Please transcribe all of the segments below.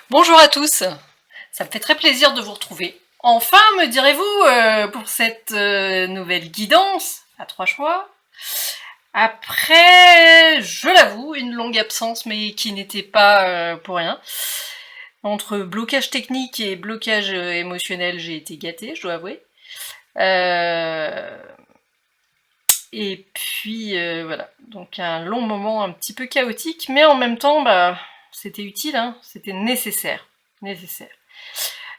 Bonjour à tous, ça me fait très plaisir de vous retrouver. Enfin, me direz-vous, pour cette nouvelle guidance à 3 choix. Après, je l'avoue, une longue absence, mais qui n'était pas pour rien. Entre blocage technique et blocage émotionnel, j'ai été gâtée, je dois avouer. Euh, et puis voilà, donc un long moment un petit peu chaotique, mais en même temps, bah, c'était utile, hein, c'était nécessaire. Nécessaire.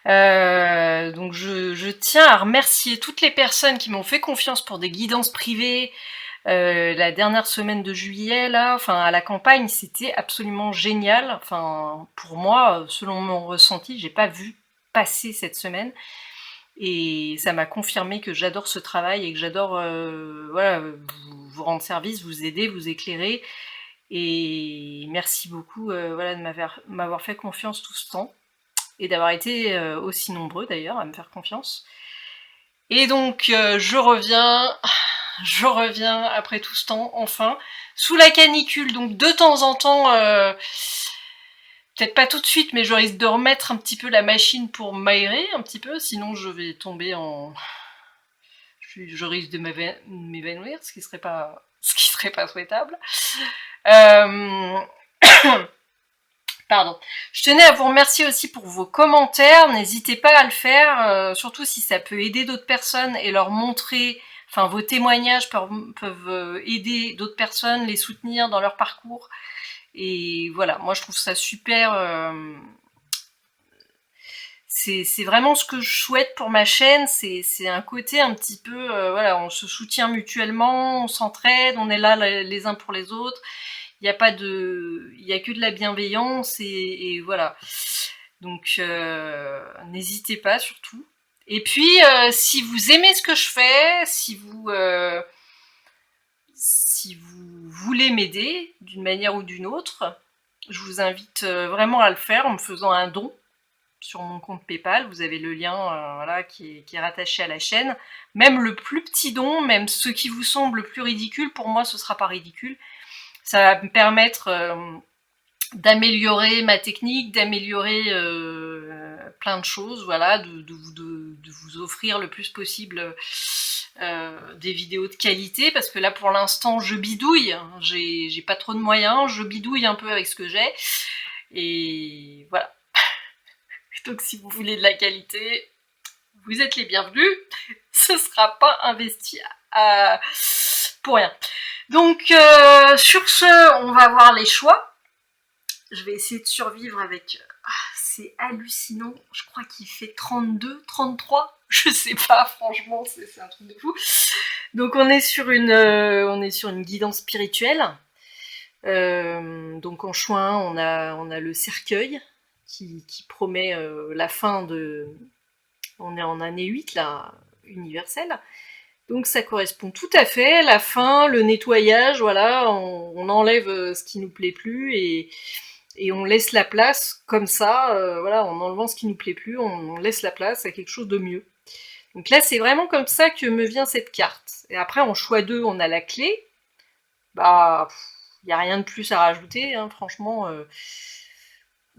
Donc je tiens à remercier toutes les personnes qui m'ont fait confiance pour des guidances privées. La dernière semaine de juillet, là, enfin à la campagne, c'était absolument génial. Enfin, pour moi, selon mon ressenti, j'ai pas vu passer cette semaine. Et ça m'a confirmé que j'adore ce travail et que j'adore voilà, vous rendre service, vous aider, vous éclairer. Et merci beaucoup voilà, de m'avoir fait confiance tout ce temps et d'avoir été aussi nombreux d'ailleurs à me faire confiance. Et donc je reviens après tout ce temps, enfin, sous la canicule, donc de temps en temps, peut-être pas tout de suite, mais je risque de remettre un petit peu la machine pour m'aérer un petit peu, sinon je vais tomber en... Je risque de m'évanouir, ce qui serait pas souhaitable. Euh... Pardon. Je tenais à vous remercier aussi pour vos commentaires. N'hésitez pas à le faire, surtout si ça peut aider d'autres personnes et leur montrer, enfin vos témoignages peuvent aider d'autres personnes, les soutenir dans leur parcours. Et voilà, moi je trouve ça super. C'est vraiment ce que je souhaite pour ma chaîne. C'est un côté un petit peu, voilà, on se soutient mutuellement, on s'entraide, on est là les uns pour les autres. Il n'y a pas de, il y a que de la bienveillance et voilà. Donc n'hésitez pas surtout. Et puis si vous aimez ce que je fais, si vous voulez m'aider d'une manière ou d'une autre, je vous invite vraiment à le faire en me faisant un don sur mon compte PayPal. Vous avez le lien voilà, qui est rattaché à la chaîne. Même le plus petit don, même ce qui vous semble le plus ridicule, pour moi ce sera pas ridicule. Ça va me permettre d'améliorer ma technique, d'améliorer plein de choses, voilà, de vous offrir le plus possible des vidéos de qualité, parce que là pour l'instant je bidouille, j'ai pas trop de moyens, je bidouille un peu avec ce que j'ai, et voilà. Donc si vous voulez de la qualité, vous êtes les bienvenus, ce sera pas investi pour rien. Donc sur ce, on va voir les choix. Je vais essayer de survivre avec... c'est hallucinant, je crois qu'il fait 32, 33, je sais pas, franchement, c'est un truc de fou. Donc on est sur une guidance spirituelle. Donc en juin, on a le cercueil qui promet la fin de... On est en année 8, là, universelle. Donc ça correspond tout à fait, la fin, le nettoyage, voilà, on enlève ce qui nous plaît plus et on laisse la place comme ça, voilà, en enlevant ce qui nous plaît plus, on laisse la place à quelque chose de mieux. Donc là, c'est vraiment comme ça que me vient cette carte. Et après, en choix 2, on a la clé. Bah, il n'y a rien de plus à rajouter, hein, franchement.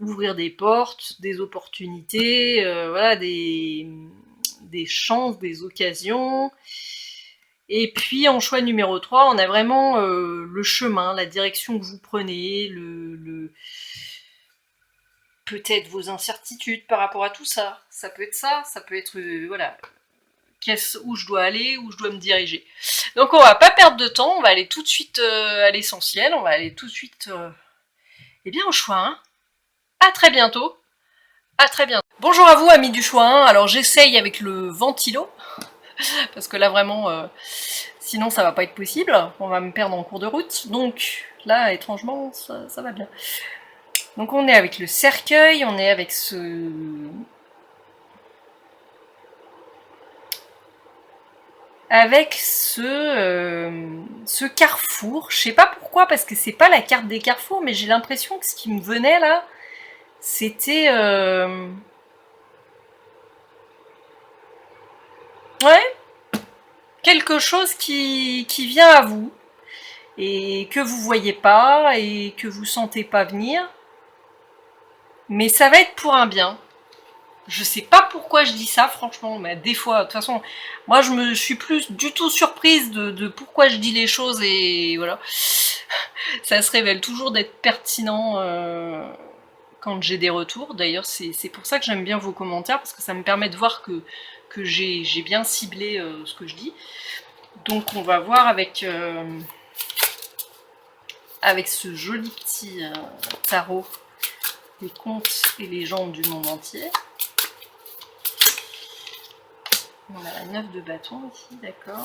Ouvrir des portes, des opportunités, voilà, des chances, des occasions. Et puis en choix numéro 3, on a vraiment le chemin, la direction que vous prenez, peut-être vos incertitudes par rapport à tout ça. Ça peut être voilà, où je dois aller, où je dois me diriger. Donc on va pas perdre de temps, on va aller tout de suite à l'essentiel, on va aller tout de suite eh bien au choix 1. À très bientôt. À très bientôt. Bonjour à vous amis du choix 1. Alors j'essaye avec le ventilo parce que là vraiment sinon ça va pas être possible. On va me perdre en cours de route. Donc là étrangement ça va bien. Donc on est avec le cercueil, on est avec ce carrefour. Je sais pas pourquoi, parce que c'est pas la carte des carrefours, mais j'ai l'impression que ce qui me venait là, c'était ouais, quelque chose qui vient à vous et que vous voyez pas et que vous sentez pas venir. Mais ça va être pour un bien. Je sais pas pourquoi je dis ça, franchement, mais des fois, de toute façon, moi je suis plus du tout surprise de pourquoi je dis les choses et voilà. Ça se révèle toujours d'être pertinent quand j'ai des retours. D'ailleurs, c'est pour ça que j'aime bien vos commentaires, parce que ça me permet de voir que j'ai bien ciblé ce que je dis. Donc on va voir avec ce joli petit tarot les contes et légendes du monde entier. On a la 9 de bâton ici, d'accord.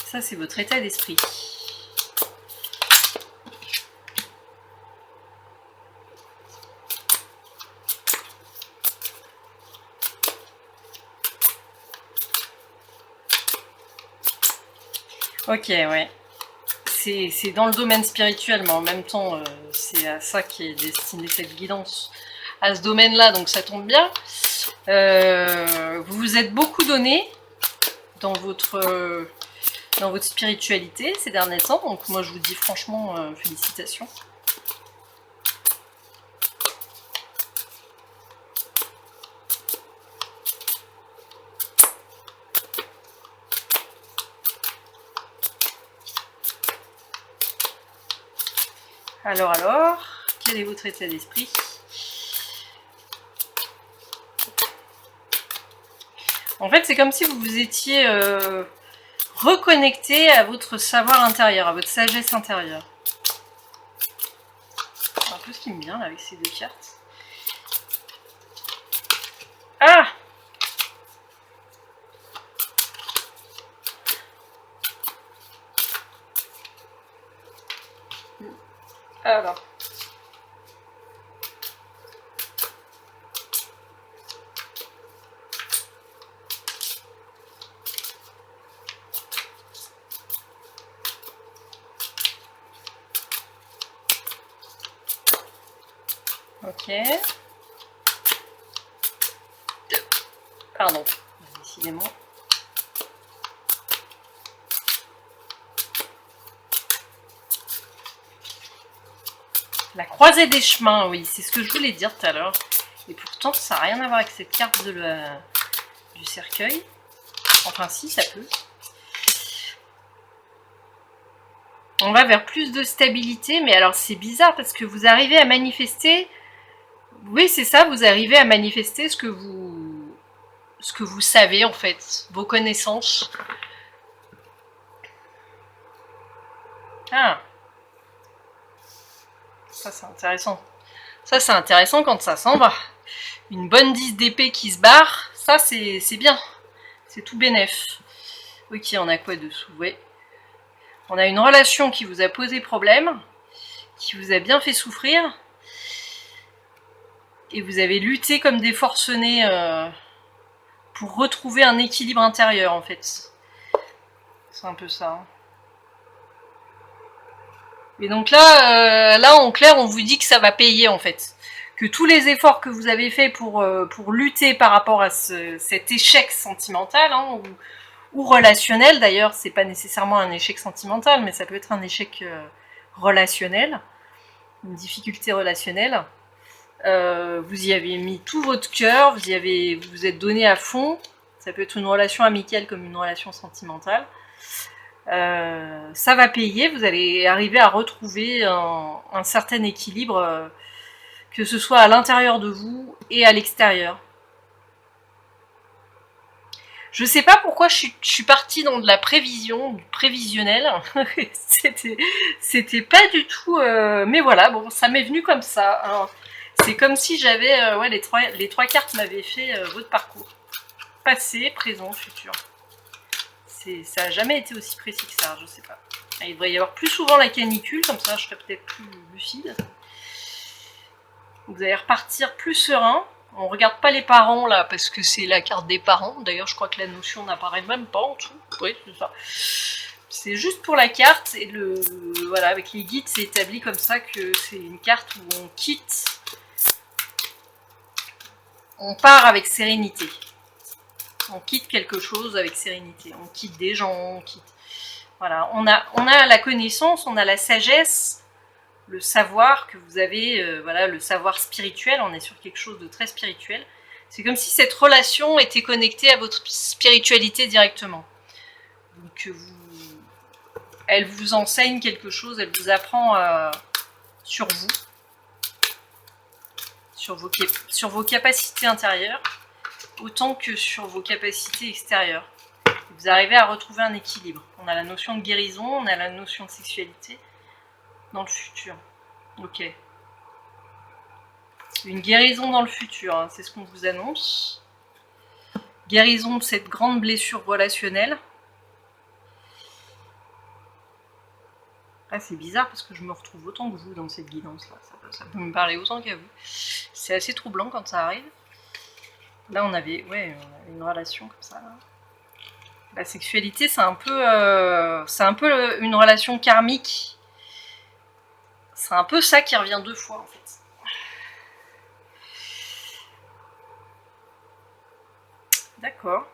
Ça, c'est votre état d'esprit. Ok, ouais. C'est dans le domaine spirituel, mais en même temps, c'est à ça qui est destinée cette guidance. À ce domaine-là, donc ça tombe bien. Vous vous êtes beaucoup donné dans votre spiritualité ces derniers temps, donc moi je vous dis franchement félicitations. Alors, quel est votre état d'esprit? En fait, c'est comme si vous vous étiez reconnecté à votre savoir intérieur, à votre sagesse intérieure. C'est un peu ce qui me vient là avec ces deux cartes. Ah! Alors. Ok. Pardon, décidément. La croisée des chemins, oui, c'est ce que je voulais dire tout à l'heure. Et pourtant, ça n'a rien à voir avec cette carte du cercueil. Enfin, si, ça peut. On va vers plus de stabilité, mais alors c'est bizarre parce que vous arrivez à manifester... Oui, c'est ça, vous arrivez à manifester ce que vous savez en fait, vos connaissances. Ah, ça c'est intéressant. Ça c'est intéressant quand ça s'en va. Une bonne 10 d'épée qui se barre, ça c'est bien. C'est tout bénef. Ok, on a quoi dessous? Ouais. On a une relation qui vous a posé problème, qui vous a bien fait souffrir. Et vous avez lutté comme des forcenés pour retrouver un équilibre intérieur en fait. C'est un peu ça. Hein. Et donc là, en clair, on vous dit que ça va payer en fait. Que tous les efforts que vous avez faits pour lutter par rapport à cet échec sentimental, hein, ou relationnel d'ailleurs, c'est pas nécessairement un échec sentimental, mais ça peut être un échec relationnel, une difficulté relationnelle. Vous y avez mis tout votre cœur, vous vous êtes donné à fond. Ça peut être une relation amicale comme une relation sentimentale. Ça va payer, vous allez arriver à retrouver un certain équilibre, que ce soit à l'intérieur de vous et à l'extérieur. Je sais pas pourquoi je suis partie dans de la prévision, du prévisionnel. C'était pas du tout... mais voilà, bon, ça m'est venu comme ça. C'est comme si j'avais... ouais, les trois cartes m'avaient fait votre parcours. Passé, présent, futur. Ça n'a jamais été aussi précis que ça, je sais pas. Il devrait y avoir plus souvent la canicule, comme ça je serais peut-être plus lucide. Vous allez repartir plus serein. On regarde pas les parents là, parce que c'est la carte des parents. D'ailleurs, je crois que la notion n'apparaît même pas en dessous. Oui, c'est ça. C'est juste pour la carte, et voilà, avec les guides, c'est établi comme ça que c'est une carte où on quitte on part avec sérénité. On quitte quelque chose avec sérénité. On quitte des gens, on quitte... Voilà, on a la connaissance, on a la sagesse, le savoir que vous avez, voilà, le savoir spirituel, on est sur quelque chose de très spirituel. C'est comme si cette relation était connectée à votre spiritualité directement. Donc elle vous enseigne quelque chose, elle vous apprend sur vous, sur vos capacités intérieures, autant que sur vos capacités extérieures. Vous arrivez à retrouver un équilibre. On a la notion de guérison, on a la notion de sexualité dans le futur. Ok. Une guérison dans le futur, hein, c'est ce qu'on vous annonce. Guérison de cette grande blessure relationnelle. Ah, c'est bizarre parce que je me retrouve autant que vous dans cette guidance-là. Ça peut me parler autant qu'à vous. C'est assez troublant quand ça arrive. Là, on avait une relation comme ça. Là. La sexualité, c'est un peu une relation karmique. C'est un peu ça qui revient 2 fois, en fait. D'accord.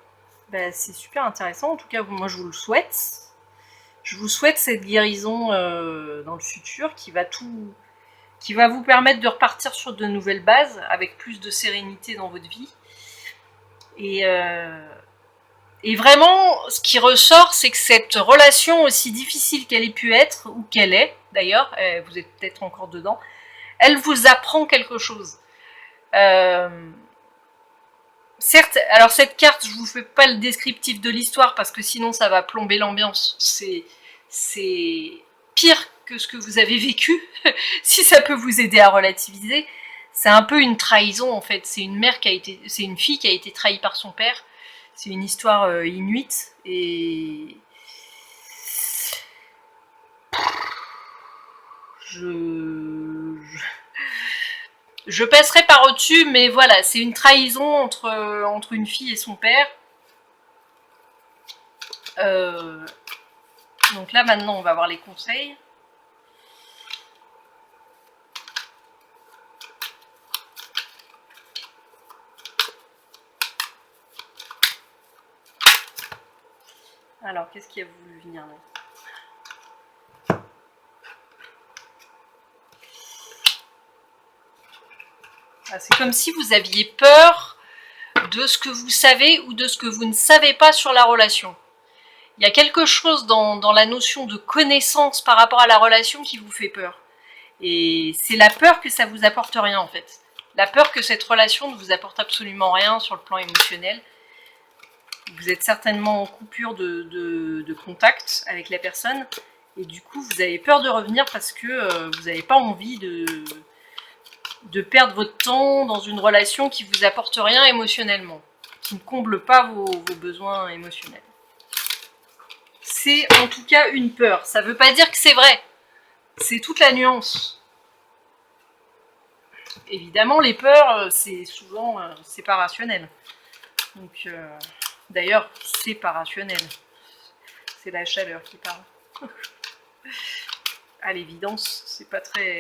Ben, c'est super intéressant. En tout cas, moi, je vous le souhaite. Je vous souhaite cette guérison dans le futur qui va vous permettre de repartir sur de nouvelles bases avec plus de sérénité dans votre vie. Et vraiment, ce qui ressort, c'est que cette relation, aussi difficile qu'elle ait pu être, ou qu'elle est d'ailleurs, vous êtes peut-être encore dedans, elle vous apprend quelque chose. Certes, alors cette carte, je vous fais pas le descriptif de l'histoire parce que sinon ça va plomber l'ambiance. C'est pire que ce que vous avez vécu, si ça peut vous aider à relativiser. C'est un peu une trahison en fait. C'est une fille qui a été trahie par son père. C'est une histoire inuite et je passerai par au-dessus, mais voilà, c'est une trahison entre une fille et son père. Donc là, maintenant, on va voir les conseils. Alors, qu'est-ce qui a voulu venir là ? C'est comme si vous aviez peur de ce que vous savez ou de ce que vous ne savez pas sur la relation. Il y a quelque chose dans la notion de connaissance par rapport à la relation qui vous fait peur. Et c'est la peur que ça vous apporte rien en fait. La peur que cette relation ne vous apporte absolument rien sur le plan émotionnel. Vous êtes certainement en coupure de contact avec la personne. Et du coup, vous avez peur de revenir parce que vous n'avez pas envie de perdre votre temps dans une relation qui vous apporte rien émotionnellement, qui ne comble pas vos besoins émotionnels. C'est en tout cas une peur. Ça ne veut pas dire que c'est vrai. C'est toute la nuance. Évidemment, les peurs, c'est souvent, c'est pas rationnel. Donc, d'ailleurs, c'est pas rationnel. C'est la chaleur qui parle. À l'évidence, c'est pas très...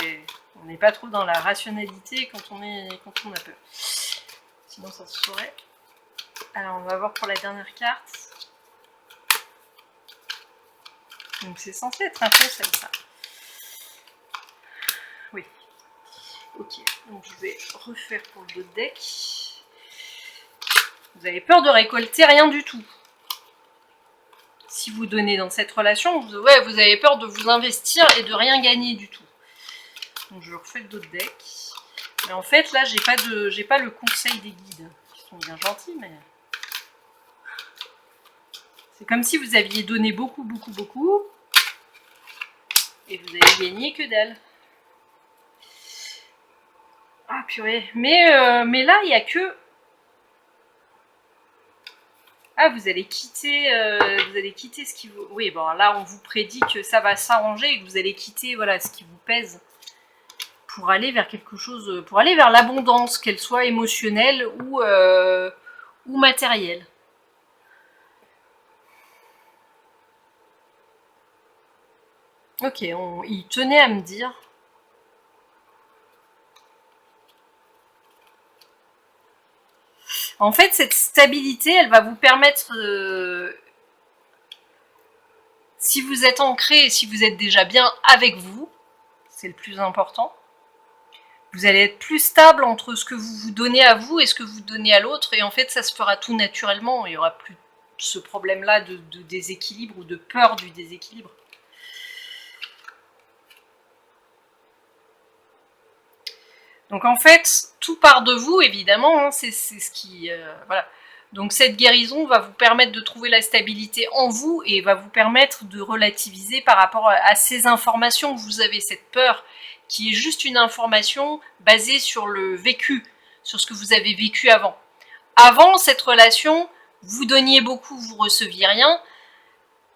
On n'est pas trop dans la rationalité quand on a peur. Sinon, ça se saurait. Alors, on va voir pour la dernière carte. Donc, c'est censé être un conseil, ça. Oui. Ok, donc je vais refaire pour le deck. Vous avez peur de récolter rien du tout. Si vous donnez dans cette relation, vous avez peur de vous investir et de rien gagner du tout. Donc je refais le d'autres deck. Mais en fait, là, j'ai pas le conseil des guides. Ils sont bien gentils, mais... C'est comme si vous aviez donné beaucoup, beaucoup, beaucoup. Et vous avez gagné que dalle. Ah purée. Mais là, il n'y a que... Ah, vous allez quitter ce qui vous... Oui, bon, là, on vous prédit que ça va s'arranger et que vous allez quitter, voilà, ce qui vous pèse pour aller vers quelque chose, pour aller vers l'abondance, qu'elle soit émotionnelle ou matérielle. Ok, il tenait à me dire... En fait, cette stabilité, elle va vous permettre, si vous êtes ancré et si vous êtes déjà bien avec vous, c'est le plus important, vous allez être plus stable entre ce que vous vous donnez à vous et ce que vous donnez à l'autre, et en fait, ça se fera tout naturellement, il n'y aura plus ce problème-là de déséquilibre ou de peur du déséquilibre. Donc en fait, tout part de vous, évidemment, hein, c'est ce qui... voilà. Donc cette guérison va vous permettre de trouver la stabilité en vous et va vous permettre de relativiser par rapport à ces informations que vous avez, cette peur, qui est juste une information basée sur le vécu, sur ce que vous avez vécu avant. Avant cette relation, vous donniez beaucoup, vous receviez rien.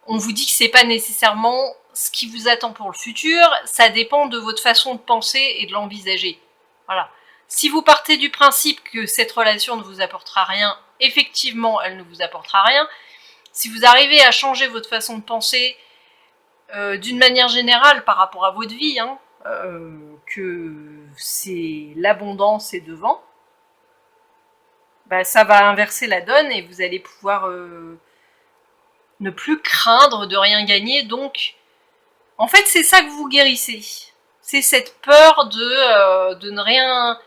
On vous dit que c'est pas nécessairement ce qui vous attend pour le futur, ça dépend de votre façon de penser et de l'envisager. Voilà. Si vous partez du principe que cette relation ne vous apportera rien, effectivement, elle ne vous apportera rien. Si vous arrivez à changer votre façon de penser d'une manière générale par rapport à votre vie, hein, que c'est l'abondance est devant, bah, ça va inverser la donne et vous allez pouvoir ne plus craindre de rien gagner. Donc, en fait, c'est ça que vous guérissez. C'est cette peur de ne rien...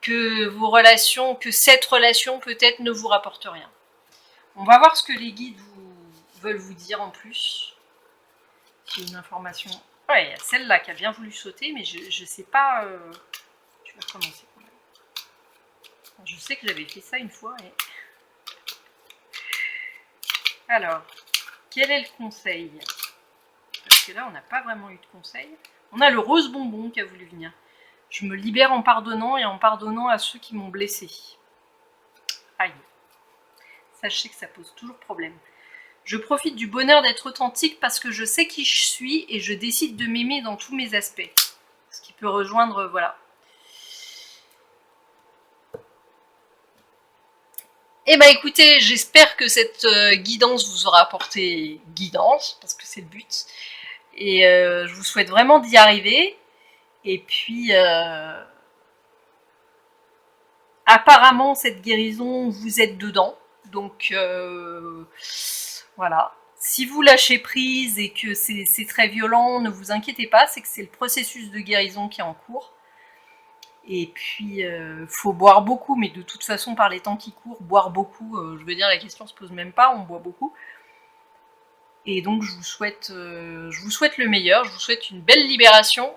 que vos relations, que cette relation peut-être ne vous rapporte rien. On va voir ce que les guides veulent vous dire en plus. J'ai une information. Ouais, il y a celle-là qui a bien voulu sauter, mais je sais pas. Je vais recommencer. Je sais que j'avais fait ça une fois. Et... Alors, quel est le conseil? Parce que là, on n'a pas vraiment eu de conseil. On a le rose bonbon qui a voulu venir. Je me libère en pardonnant et en pardonnant à ceux qui m'ont blessé. Aïe. Sachez que ça pose toujours problème. Je profite du bonheur d'être authentique parce que je sais qui je suis et je décide de m'aimer dans tous mes aspects. Ce qui peut rejoindre, voilà. Eh bien écoutez, j'espère que cette guidance vous aura apporté guidance, parce que c'est le but. Et je vous souhaite vraiment d'y arriver. Et puis, apparemment, cette guérison, vous êtes dedans. Donc, voilà. Si vous lâchez prise et que c'est très violent, ne vous inquiétez pas, c'est que c'est le processus de guérison qui est en cours. Et puis, faut boire beaucoup, mais de toute façon, par les temps qui courent, boire beaucoup, je veux dire, la question se pose même pas, on boit beaucoup. Et donc, je vous souhaite le meilleur, je vous souhaite une belle libération.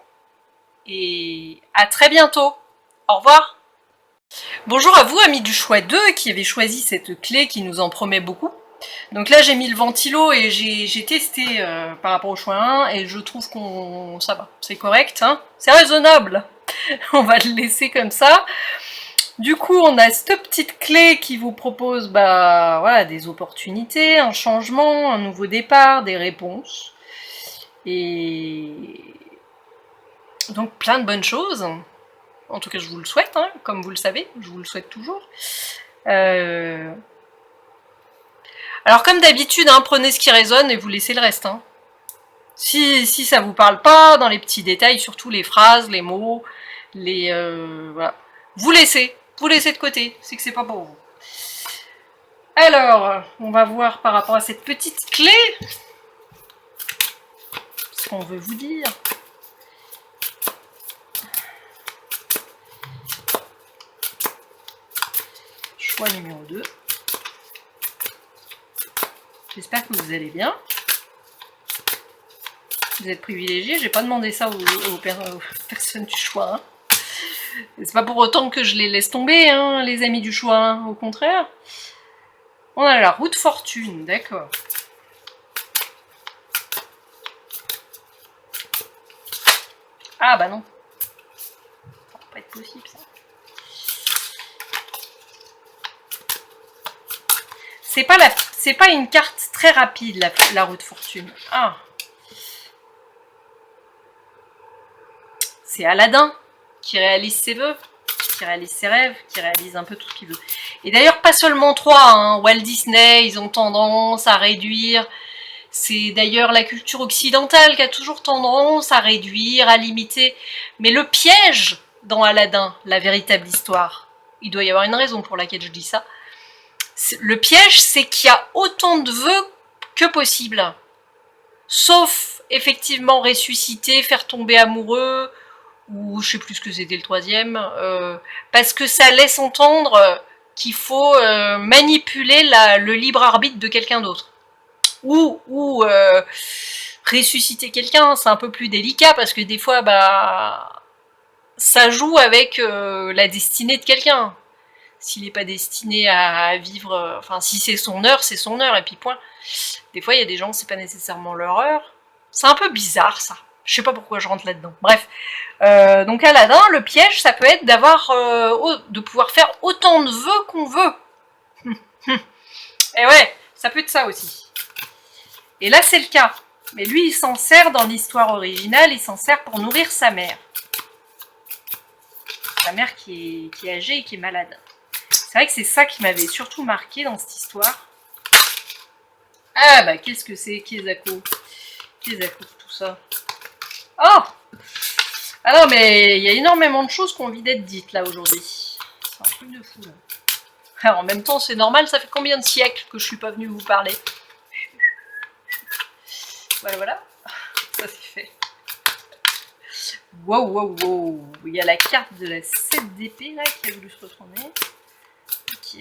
Et à très bientôt. Au revoir. Bonjour à vous, amis du choix 2, qui avez choisi cette clé qui nous en promet beaucoup. Donc là, j'ai mis le ventilo et j'ai testé par rapport au choix 1 et je trouve qu'on ça va, c'est correct, hein, c'est raisonnable. On va le laisser comme ça. Du coup, on a cette petite clé qui vous propose voilà, des opportunités, un changement, un nouveau départ, des réponses. Et donc plein de bonnes choses. En tout cas, je vous le souhaite, hein, comme vous le savez, je vous le souhaite toujours. Alors, comme d'habitude, hein, prenez ce qui résonne et vous laissez le reste. Hein. Si ça vous parle pas, dans les petits détails, surtout les phrases, les mots, voilà. Vous laissez de côté, c'est que c'est pas pour vous. Alors, on va voir par rapport à cette petite clé ce qu'on veut vous dire. Choix numéro 2. J'espère que vous allez bien. Vous êtes privilégiés, j'ai pas demandé ça aux personnes du choix. Hein. C'est pas pour autant que je les laisse tomber, hein, les amis du choix, hein, au contraire. On a la route fortune, d'accord. Ah bah non. Ça va pas être possible ça. C'est pas une carte très rapide, la route fortune. Ah. C'est Aladdin qui réalise ses vœux, qui réalise ses rêves, qui réalise un peu tout ce qu'il veut. Et d'ailleurs, pas seulement 3, hein. Walt Disney, ils ont tendance à réduire. C'est d'ailleurs la culture occidentale qui a toujours tendance à réduire, à limiter. Mais le piège dans Aladdin, la véritable histoire, il doit y avoir une raison pour laquelle je dis ça. Le piège, c'est qu'il y a autant de vœux que possible. Sauf, effectivement, ressusciter, faire tomber amoureux, ou je sais plus ce que c'était le troisième, parce que ça laisse entendre qu'il faut manipuler le libre arbitre de quelqu'un d'autre. Ou ressusciter quelqu'un, c'est un peu plus délicat, parce que des fois, ça joue avec la destinée de quelqu'un. S'il n'est pas destiné à vivre... Enfin, si c'est son heure, et puis point. Des fois, il y a des gens, c'est pas nécessairement leur heure. C'est un peu bizarre, ça. Je sais pas pourquoi je rentre là-dedans. Bref. Donc Aladdin, le piège, ça peut être de pouvoir faire autant de vœux qu'on veut. Et ouais, ça peut être ça aussi. Et là, c'est le cas. Mais lui, il s'en sert dans l'histoire originale, il s'en sert pour nourrir sa mère. Sa mère qui est âgée et qui est malade. C'est vrai que c'est ça qui m'avait surtout marqué dans cette histoire. Ah bah qu'est-ce que c'est Kezako, tout ça. Oh. Ah non mais il y a énormément de choses qui ont envie d'être dites là aujourd'hui. C'est un truc de fou là. Alors, en même temps c'est normal, ça fait combien de siècles que je suis pas venue vous parler. Voilà. Ça c'est fait. Wow. Il y a la carte de la 7 d'épée là qui a voulu se retourner. Ok.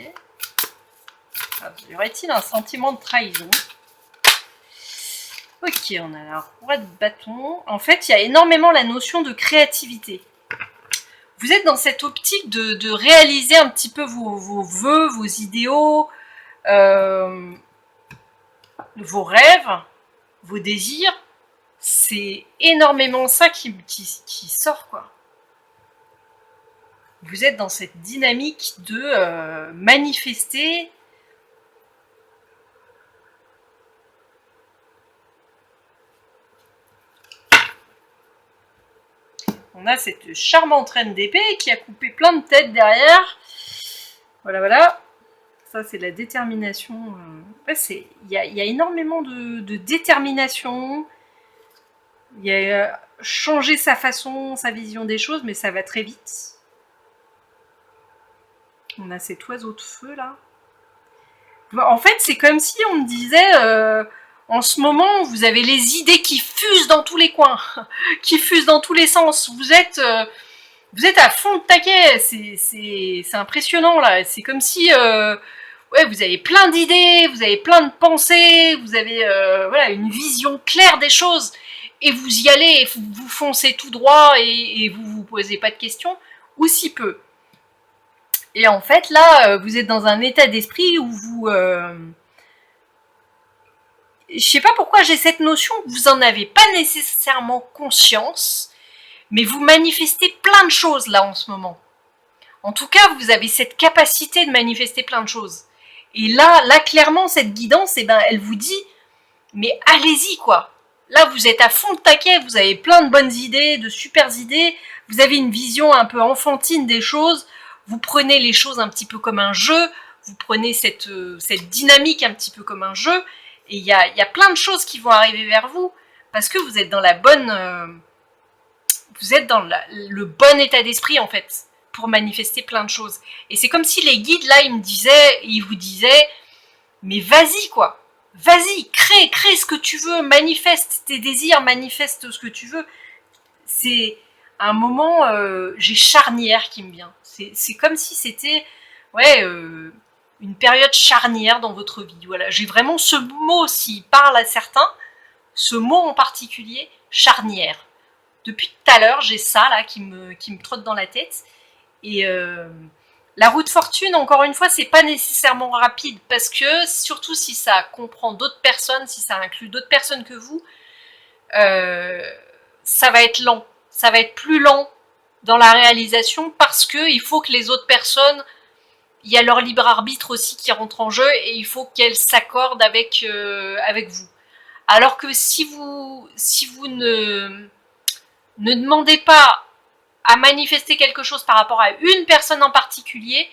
Y aurait-il un sentiment de trahison? Ok, on a la roi de bâton. En fait, il y a énormément la notion de créativité. Vous êtes dans cette optique de réaliser un petit peu vos vœux, vos idéaux, vos rêves, vos désirs. C'est énormément ça qui sort, quoi. Vous êtes dans cette dynamique de manifester. On a cette charmante reine d'épée qui a coupé plein de têtes derrière. Voilà. Ça, c'est la détermination. Il y a énormément de détermination. Il y a changer sa façon, sa vision des choses, mais ça va très vite. On a cet oiseau de feu, là. En fait, c'est comme si on me disait... en ce moment, vous avez les idées qui fusent dans tous les coins, qui fusent dans tous les sens. Vous êtes à fond de taquet. C'est impressionnant là. C'est comme si vous avez plein d'idées, vous avez plein de pensées, vous avez une vision claire des choses. Et vous y allez, vous foncez tout droit et vous posez pas de questions, ou si peu. Et en fait, là, vous êtes dans un état d'esprit où vous... je sais pas pourquoi j'ai cette notion que vous en avez pas nécessairement conscience, mais vous manifestez plein de choses là en ce moment. En tout cas, vous avez cette capacité de manifester plein de choses. Et là clairement, cette guidance, elle vous dit, mais allez-y quoi. Là, vous êtes à fond de taquet, vous avez plein de bonnes idées, de super idées, vous avez une vision un peu enfantine des choses, vous prenez les choses un petit peu comme un jeu, vous prenez cette dynamique un petit peu comme un jeu, et il y a plein de choses qui vont arriver vers vous, parce que vous êtes dans la bonne... vous êtes dans le bon état d'esprit, en fait, pour manifester plein de choses. Et c'est comme si les guides, là, ils vous disaient, mais vas-y, quoi. Vas-y, crée ce que tu veux, manifeste tes désirs, manifeste ce que tu veux. C'est un moment, j'ai charnière qui me vient. C'est comme si c'était, une période charnière dans votre vie. Voilà, j'ai vraiment ce mot, s'il parle à certains, ce mot en particulier, charnière. Depuis tout à l'heure, j'ai ça là qui me trotte dans la tête. Et la roue de fortune, encore une fois, c'est pas nécessairement rapide parce que, surtout si ça comprend d'autres personnes, si ça inclut d'autres personnes que vous, ça va être lent. Ça va être plus lent dans la réalisation parce que il faut que les autres personnes, il y a leur libre arbitre aussi qui rentre en jeu et il faut qu'elles s'accordent avec vous. Alors que si vous ne demandez pas à manifester quelque chose par rapport à une personne en particulier,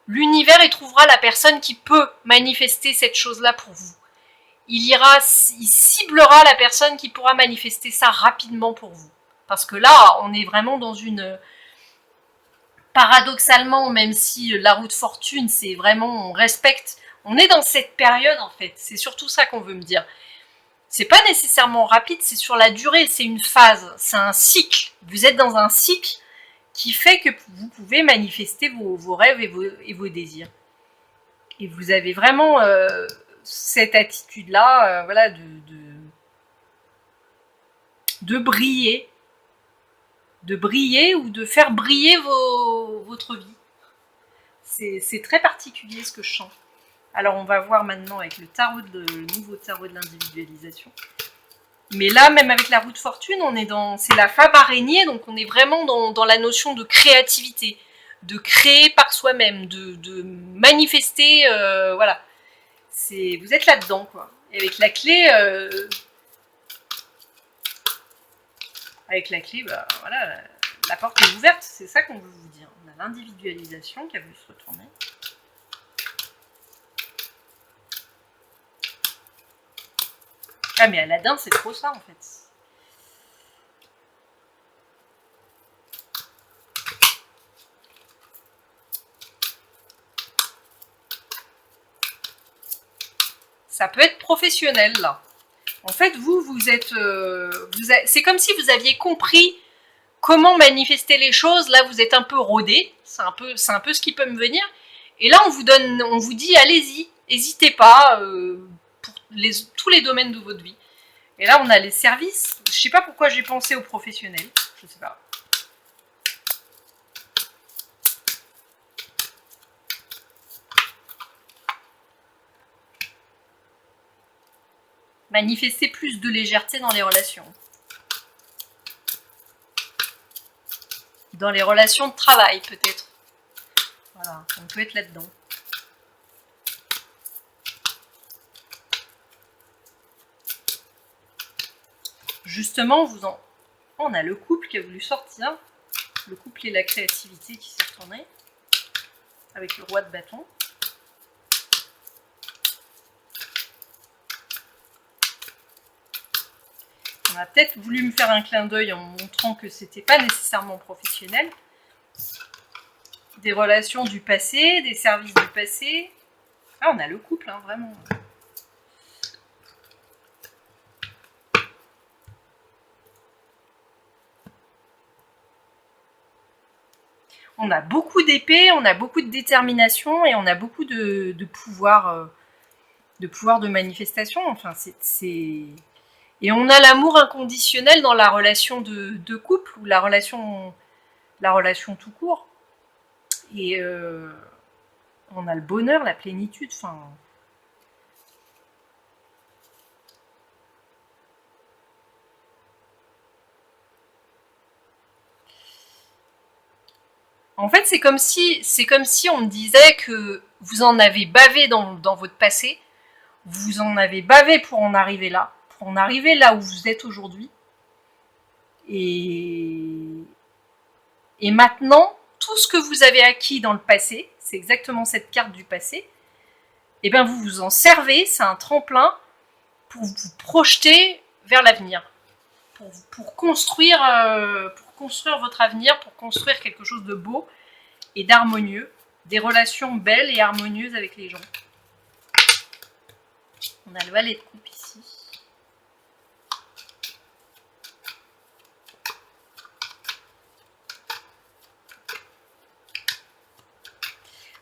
l'univers il trouvera la personne qui peut manifester cette chose-là pour vous. Il ciblera la personne qui pourra manifester ça rapidement pour vous. Parce que là, on est vraiment dans une paradoxalement, même si la roue de fortune, c'est vraiment, on respecte, on est dans cette période en fait, c'est surtout ça qu'on veut me dire. C'est pas nécessairement rapide, c'est sur la durée, c'est une phase, c'est un cycle. Vous êtes dans un cycle qui fait que vous pouvez manifester vos rêves et vos désirs. Et vous avez vraiment cette attitude-là, voilà, de briller ou de faire briller votre vie. C'est très particulier ce que je sens. Alors on va voir maintenant avec le nouveau tarot de l'individualisation. Mais là, même avec la roue de fortune, c'est la femme araignée, donc on est vraiment dans la notion de créativité, de créer par soi-même, de manifester, voilà. Vous êtes là-dedans, quoi. Et avec la clé, bah, voilà, la porte est ouverte, c'est ça qu'on veut vous dire. On a l'individualisation qui a voulu se retourner. Ah mais Aladdin, c'est trop ça en fait. Ça peut être professionnel là. En fait, vous êtes, c'est comme si vous aviez compris comment manifester les choses. Là, vous êtes un peu rodé. C'est un peu ce qui peut me venir. Et là, on vous dit, allez-y, n'hésitez pas pour tous les domaines de votre vie. Et là, on a les services. Je sais pas pourquoi j'ai pensé aux professionnels. Je sais pas. Manifester plus de légèreté dans les relations. Dans les relations de travail, peut-être. Voilà, on peut être là-dedans. Justement, on a le couple qui a voulu sortir. Le couple et la créativité qui s'est retourné. Avec le roi de bâton. On a peut-être voulu me faire un clin d'œil en montrant que c'était pas nécessairement professionnel. Des relations du passé, des services du passé. Ah, on a le couple, hein, vraiment. On a beaucoup d'épée, on a beaucoup de détermination et on a beaucoup de pouvoir de manifestation. Enfin, et on a l'amour inconditionnel dans la relation de couple ou la relation tout court. Et on a le bonheur, la plénitude. Enfin, en fait, c'est comme si on me disait que vous en avez bavé dans votre passé, vous en avez bavé pour en arriver là où vous êtes aujourd'hui. Et maintenant, tout ce que vous avez acquis dans le passé, c'est exactement cette carte du passé, et bien vous vous en servez, c'est un tremplin pour vous projeter vers l'avenir, pour construire votre avenir, pour construire quelque chose de beau et d'harmonieux, des relations belles et harmonieuses avec les gens. On a le valet de coupe ici.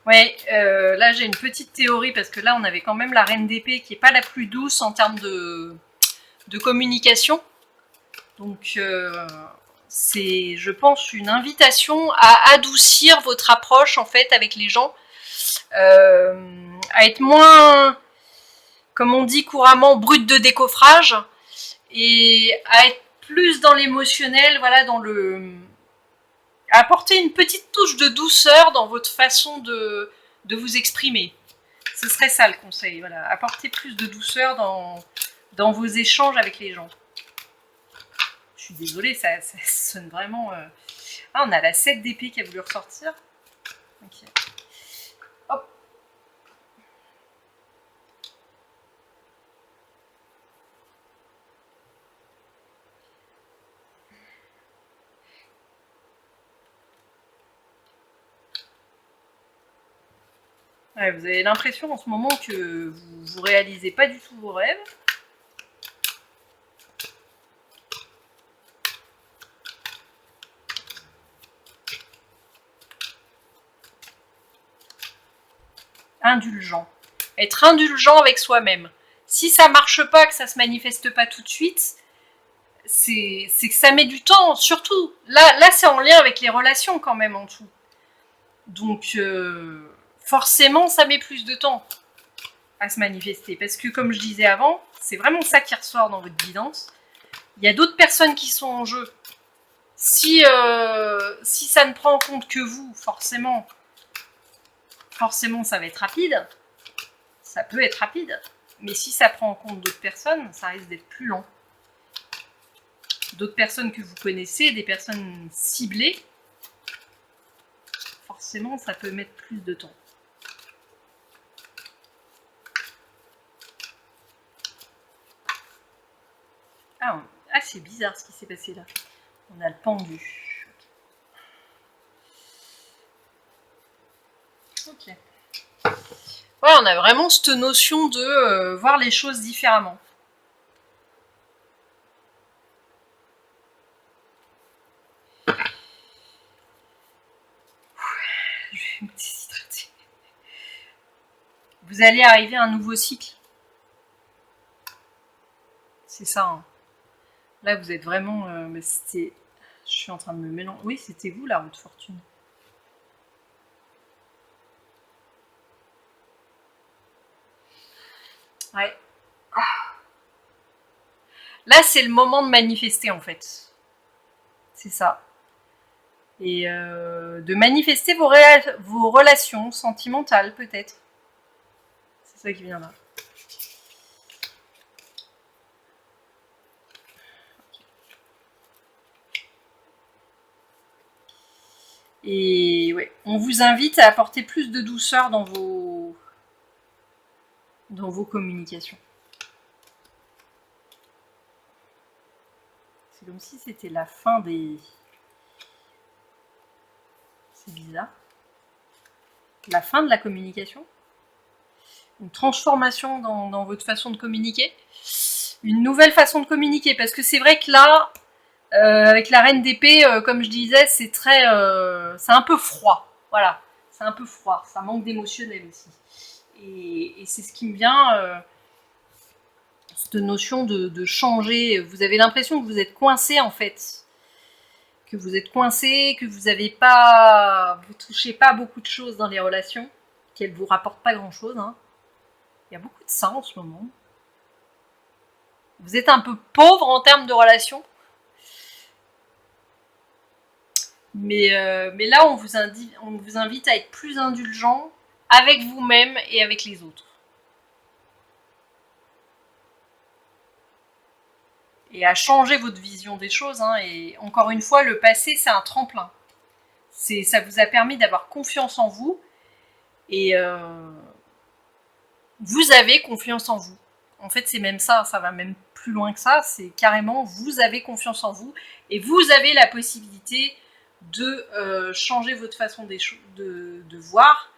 Ouais, là j'ai une petite théorie parce que là on avait quand même la reine d'épée qui est pas la plus douce en termes de communication. Donc c'est, je pense, une invitation à adoucir votre approche en fait avec les gens, à être moins, comme on dit couramment, brute de décoffrage et à être plus dans l'émotionnel, voilà, à apporter une petite touche de douceur dans votre façon de vous exprimer. Ce serait ça le conseil, voilà, apporter plus de douceur dans vos échanges avec les gens. Je suis désolée, ça sonne vraiment... Ah, on a la 7 d'épée qui a voulu ressortir. Ok. Hop. Ouais, vous avez l'impression en ce moment que vous réalisez pas du tout vos rêves. Indulgent. Être indulgent avec soi-même. Si ça marche pas, que ça se manifeste pas tout de suite, c'est que ça met du temps, surtout. Là c'est en lien avec les relations quand même en tout. Donc forcément ça met plus de temps à se manifester. Parce que comme je disais avant, c'est vraiment ça qui ressort dans votre guidance. Il y a d'autres personnes qui sont en jeu. Si ça ne prend en compte que vous, forcément ça va être rapide. Ça peut être rapide. Mais si ça prend en compte d'autres personnes, ça risque d'être plus lent. D'autres personnes que vous connaissez, des personnes ciblées, forcément ça peut mettre plus de temps. Ah, c'est bizarre ce qui s'est passé là. On a le pendu. Ok. Ouais, on a vraiment cette notion de voir les choses différemment. Je vais me déshydrater. Vous allez arriver à un nouveau cycle. C'est ça. Hein. Là, vous êtes vraiment... c'était... Je suis en train de me mélanger. Oui, c'était vous, la route fortune. Ouais. Là, c'est le moment de manifester, en fait. C'est ça. Et de manifester vos relations sentimentales, peut-être. C'est ça qui vient là. Et ouais, on vous invite à apporter plus de douceur dans vos communications. C'est comme si c'était la fin des... C'est bizarre. La fin de la communication. Une transformation dans votre façon de communiquer. Une nouvelle façon de communiquer. Parce que c'est vrai que là, avec la reine d'épée, comme je disais, c'est très... c'est un peu froid. Voilà. C'est un peu froid. Ça manque d'émotionnel aussi. Et c'est ce qui me vient... cette notion de changer. Vous avez l'impression que vous êtes coincé en fait. Que vous êtes coincé, que vous avez pas... Vous touchez pas beaucoup de choses dans les relations. Qu'elles vous rapportent pas grand chose. Hein. Il y a beaucoup de ça en ce moment. Vous êtes un peu pauvre en termes de relations. Mais là, on vous invite à être plus indulgent avec vous-même et avec les autres. Et à changer votre vision des choses. Hein. Et encore une fois, le passé, c'est un tremplin. Ça vous a permis d'avoir confiance en vous. Et vous avez confiance en vous. En fait, c'est même ça va même plus loin que ça. C'est carrément, vous avez confiance en vous. Et vous avez la possibilité de changer votre façon de voir.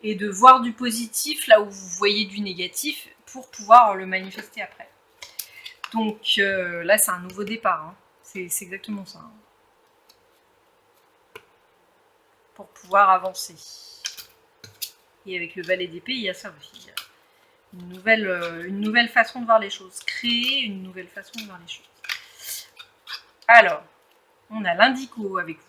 Et de voir du positif là où vous voyez du négatif pour pouvoir le manifester après. Donc là, c'est un nouveau départ. Hein. C'est exactement ça. Hein. Pour pouvoir avancer. Et avec le valet d'épée, il y a ça aussi. Une nouvelle façon de voir les choses. Créer une nouvelle façon de voir les choses. Alors, on a l'indigo avec vous.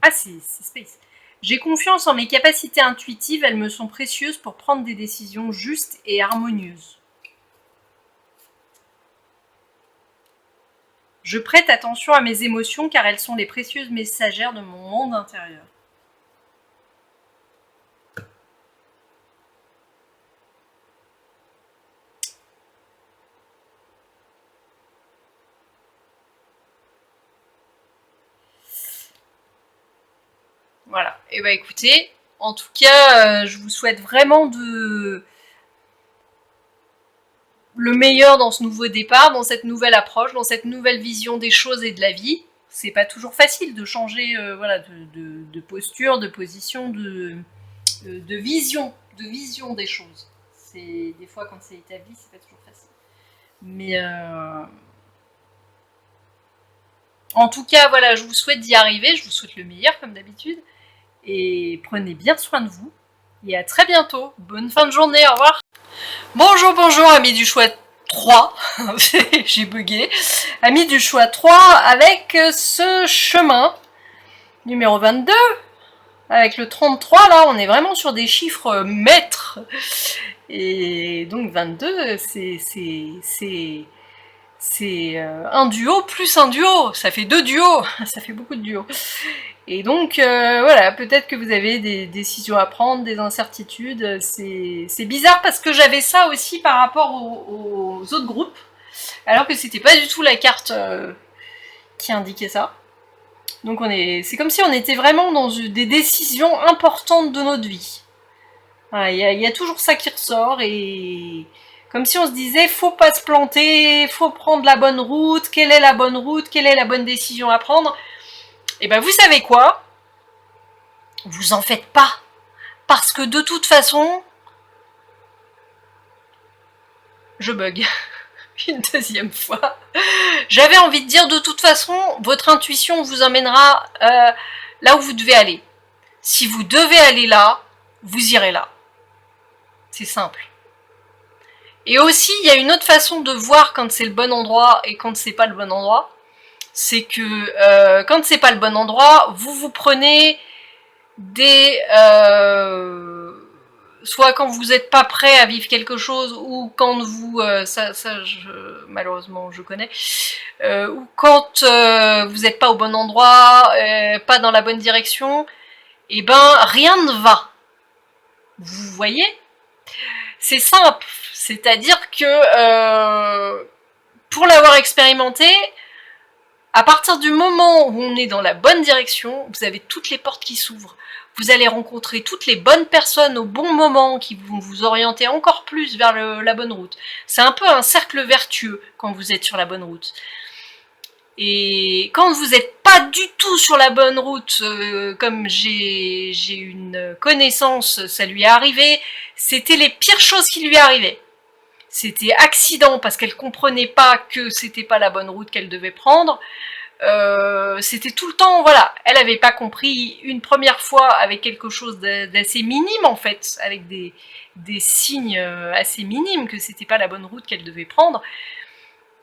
Ah, c'est Space. J'ai confiance en mes capacités intuitives, elles me sont précieuses pour prendre des décisions justes et harmonieuses. Je prête attention à mes émotions car elles sont les précieuses messagères de mon monde intérieur. Voilà. Et bah écoutez, en tout cas, je vous souhaite vraiment le meilleur dans ce nouveau départ, dans cette nouvelle approche, dans cette nouvelle vision des choses et de la vie. C'est pas toujours facile de changer voilà, de posture, de position, de vision des choses. Des fois quand c'est établi, c'est pas toujours facile. Mais en tout cas, voilà, je vous souhaite d'y arriver, je vous souhaite le meilleur comme d'habitude, et prenez bien soin de vous. Et à très bientôt. Bonne fin de journée, au revoir. Bonjour, bonjour, amis du choix 3. J'ai bugué. Amis du choix 3 avec ce chemin numéro 22. Avec le 33, là, on est vraiment sur des chiffres mètres. Et donc 22, c'est un duo plus un duo. Ça fait 2 duos. Ça fait beaucoup de duos. Et donc, voilà, peut-être que vous avez des décisions à prendre, des incertitudes. C'est bizarre parce que j'avais ça aussi par rapport aux autres groupes, alors que c'était pas du tout la carte qui indiquait ça. Donc c'est comme si on était vraiment dans des décisions importantes de notre vie. Voilà, il y a toujours ça qui ressort, et comme si on se disait, faut pas se planter, faut prendre la bonne route, quelle est la bonne route, quelle est la bonne décision à prendre. Et ben vous savez quoi ? Vous en faites pas. Parce que de toute façon, je bug une deuxième fois. J'avais envie de dire, de toute façon, votre intuition vous emmènera là où vous devez aller. Si vous devez aller là, vous irez là. C'est simple. Et aussi, il y a une autre façon de voir quand c'est le bon endroit et quand c'est pas le bon endroit. C'est que quand c'est pas le bon endroit, vous prenez des... soit quand vous n'êtes pas prêt à vivre quelque chose, ou quand vous... malheureusement, je connais. Ou quand vous n'êtes pas au bon endroit, pas dans la bonne direction, et ben rien ne va. Vous voyez ? C'est simple. C'est-à-dire que pour l'avoir expérimenté, à partir du moment où on est dans la bonne direction, vous avez toutes les portes qui s'ouvrent. Vous allez rencontrer toutes les bonnes personnes au bon moment qui vont vous orienter encore plus vers la bonne route. C'est un peu un cercle vertueux quand vous êtes sur la bonne route. Et quand vous n'êtes pas du tout sur la bonne route, comme j'ai une connaissance, ça lui est arrivé, c'était les pires choses qui lui arrivaient. C'était accident parce qu'elle comprenait pas que c'était pas la bonne route qu'elle devait prendre. C'était tout le temps, voilà, elle avait pas compris une première fois avec quelque chose d'assez minime en fait, avec des signes assez minimes que c'était pas la bonne route qu'elle devait prendre.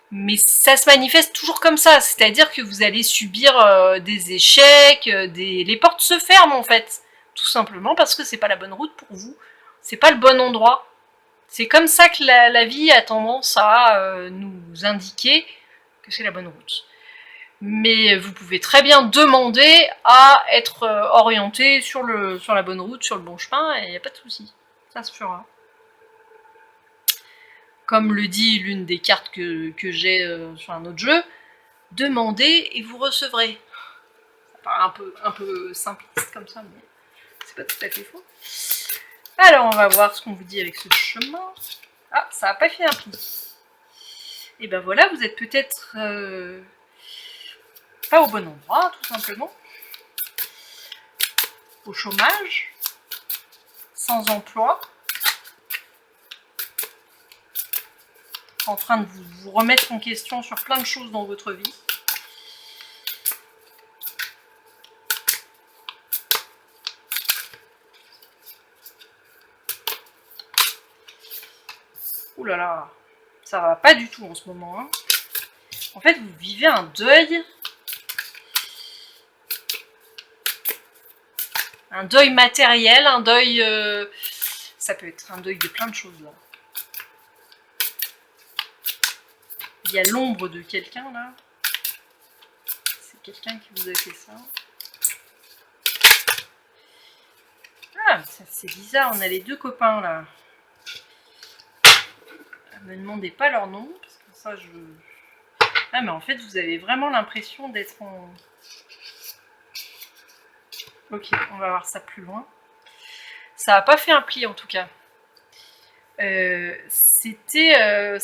Mais ça se manifeste toujours comme ça, c'est-à-dire que vous allez subir des échecs, les portes se ferment en fait, tout simplement parce que c'est pas la bonne route pour vous, c'est pas le bon endroit. C'est comme ça que la vie a tendance à nous indiquer que c'est la bonne route. Mais vous pouvez très bien demander à être orienté sur la bonne route, sur le bon chemin, et il n'y a pas de souci, ça se fera. Comme le dit l'une des cartes que j'ai sur un autre jeu, demandez et vous recevrez. Ça paraît un peu simpliste comme ça, mais c'est pas tout à fait faux. Alors on va voir ce qu'on vous dit avec ce chemin. Ah, ça n'a pas fait un pli. Et ben voilà, vous êtes peut-être pas au bon endroit, tout simplement. Au chômage, sans emploi, en train de vous remettre en question sur plein de choses dans votre vie. Ouh là là, ça va pas du tout en ce moment. Hein. En fait, vous vivez un deuil. Un deuil matériel, un deuil... ça peut être un deuil de plein de choses là. Il y a l'ombre de quelqu'un là. C'est quelqu'un qui vous a fait ça. Ah, c'est bizarre, on a les deux copains là. Me demandez pas leur nom, parce que ça je... Ah mais en fait vous avez vraiment l'impression d'être en... Ok, on va voir ça plus loin. Ça n'a pas fait un pli en tout cas. C'était...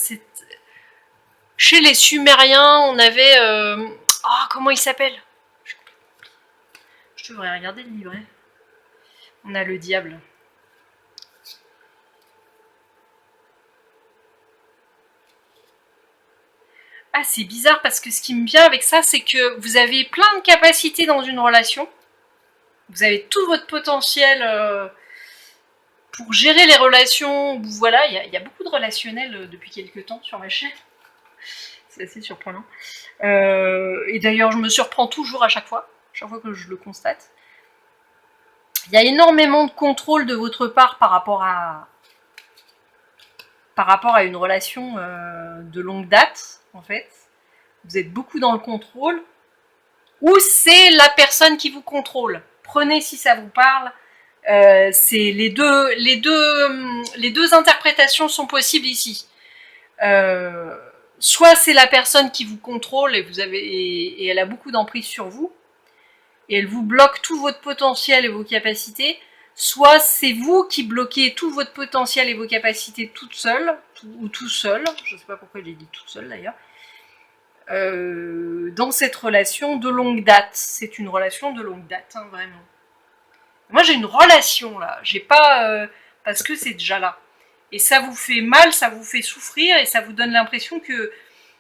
Chez les Sumériens, on avait... Ah, comment il s'appelle ? Je devrais regarder le livret. On a le diable. Ah, c'est bizarre parce que ce qui me vient avec ça, c'est que vous avez plein de capacités dans une relation. Vous avez tout votre potentiel pour gérer les relations. Voilà, il y a beaucoup de relationnels depuis quelques temps sur ma chaîne. C'est assez surprenant. Et d'ailleurs, je me surprends toujours à chaque fois que je le constate. Il y a énormément de contrôle de votre part par rapport à une relation de longue date, en fait. Vous êtes beaucoup dans le contrôle. Ou c'est la personne qui vous contrôle. Prenez si ça vous parle. C'est les deux interprétations sont possibles ici. Soit c'est la personne qui vous contrôle et elle a beaucoup d'emprise sur vous et elle vous bloque tout votre potentiel et vos capacités. Soit c'est vous qui bloquez tout votre potentiel et vos capacités toute seule ou tout seul. Je ne sais pas pourquoi j'ai dit toute seule d'ailleurs. Dans cette relation de longue date. C'est une relation de longue date, hein, vraiment. Moi j'ai une relation là, j'ai pas parce que c'est déjà là. Et ça vous fait mal, ça vous fait souffrir et ça vous donne l'impression que